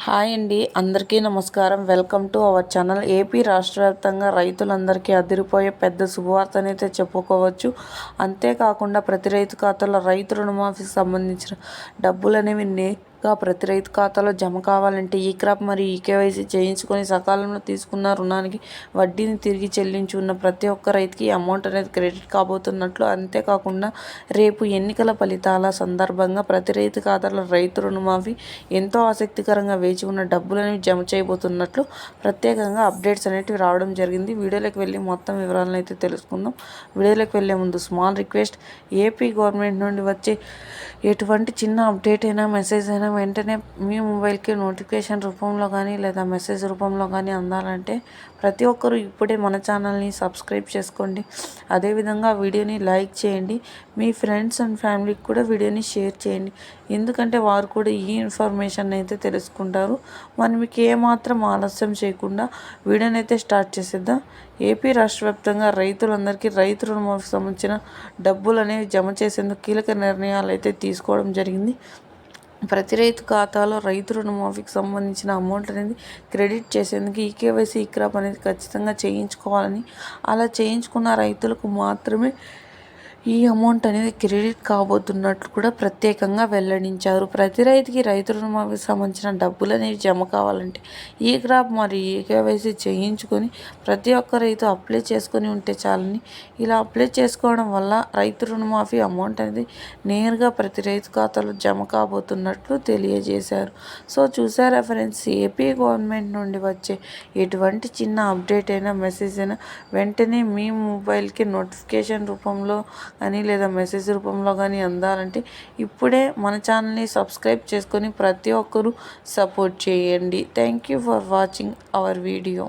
Hi అండి, అందరికీ నమస్కారం. Welcome to our channel. AP రాష్ట్ర వ్యాప్తంగా రైతులందరికీ అదిరిపోయే పెద్ద శుభవార్తనైతే చెప్పుకోవచ్చు. అంతేకాకుండా ప్రతి రైతు ఖాతాలో రైతు రుణమాఫీకి సంబంధించిన డబ్బులు అనేవి ప్రతి రైతు ఖాతాలో జమ కావాలంటే ఈ క్రాప్ మరియు ఈకేవైసీ చేయించుకొని సకాలంలో తీసుకున్న రుణానికి వడ్డీని తిరిగి చెల్లించి ఉన్న ప్రతి ఒక్క రైతుకి అమౌంట్ అనేది క్రెడిట్ కాబోతున్నట్లు, అంతేకాకుండా రేపు ఎన్నికల ఫలితాల సందర్భంగా ప్రతి రైతు ఖాతాలో రైతు రుణమాఫీ ఎంతో ఆసక్తికరంగా వేచి ఉన్న డబ్బులను జమ చేయబోతున్నట్లు ప్రత్యేకంగా అప్డేట్స్ అనేటివి రావడం జరిగింది. వీడియోలోకి వెళ్ళి మొత్తం వివరాలను అయితే తెలుసుకుందాం. వీడియోలోకి వెళ్ళే ముందు స్మాల్ రిక్వెస్ట్, ఏపీ గవర్నమెంట్ నుండి వచ్చే ఎటువంటి చిన్న అప్డేట్ అయినా మెసేజ్ అయినా వెంటనే మీ మొబైల్కి నోటిఫికేషన్ రూపంలో కానీ లేదా మెసేజ్ రూపంలో కానీ అందాలంటే ప్రతి ఒక్కరూ ఇప్పుడే మన ఛానల్ని సబ్స్క్రైబ్ చేసుకోండి. అదేవిధంగా వీడియోని లైక్ చేయండి. మీ ఫ్రెండ్స్ అండ్ ఫ్యామిలీకి కూడా వీడియోని షేర్ చేయండి, ఎందుకంటే వారు కూడా ఈ ఇన్ఫర్మేషన్ అయితే తెలుసుకుంటారు. మరి మీకు ఏమాత్రం ఆలస్యం చేయకుండా వీడియోని అయితే స్టార్ట్ చేసేద్దాం. ఏపీ రాష్ట్ర వ్యాప్తంగా రైతులందరికీ రైతు రుణమాఫీకి సంబంధించిన డబ్బులు అనేవి జమ చేసేందుకు కీలక నిర్ణయాలు అయితే తీసుకోవడం జరిగింది. ప్రతి రైతు ఖాతాలో రైతు రుణమాఫీకి సంబంధించిన అమౌంట్ అనేది క్రెడిట్ చేసేందుకు ఈకేవైసీ క్రాప్ అనేది ఖచ్చితంగా చేయించుకోవాలని, అలా చేయించుకున్న రైతులకు మాత్రమే ఈ అమౌంట్ అనేది క్రెడిట్ కాబోతున్నట్లు కూడా ప్రత్యేకంగా వెల్లడించారు. ప్రతి రైతుకి రైతు రుణమాఫీకి సంబంధించిన డబ్బులు అనేవి జమ కావాలంటే ఈ క్రాప్ మరియు ఈకేవైసీ చేయించుకొని ప్రతి ఒక్క రైతు అప్లై చేసుకొని ఉంటే చాలని, ఇలా అప్లై చేసుకోవడం వల్ల రైతు రుణమాఫీ అమౌంట్ అనేది నేరుగా ప్రతి రైతు ఖాతాలో జమ కాబోతున్నట్లు తెలియజేశారు. సో చూసారా ఫ్రెండ్స్, ఏపీ గవర్నమెంట్ నుండి వచ్చే ఎటువంటి చిన్న అప్డేట్ అయినా మెసేజ్ అయినా వెంటనే మీ మొబైల్కి నోటిఫికేషన్ రూపంలో కానీ లేదా మెసేజ్ రూపంలో కానీ అందాలంటే ఇప్పుడే మన ఛానల్ని సబ్స్క్రైబ్ చేసుకొని ప్రతి ఒక్కరూ సపోర్ట్ చేయండి. Thank you for watching our video.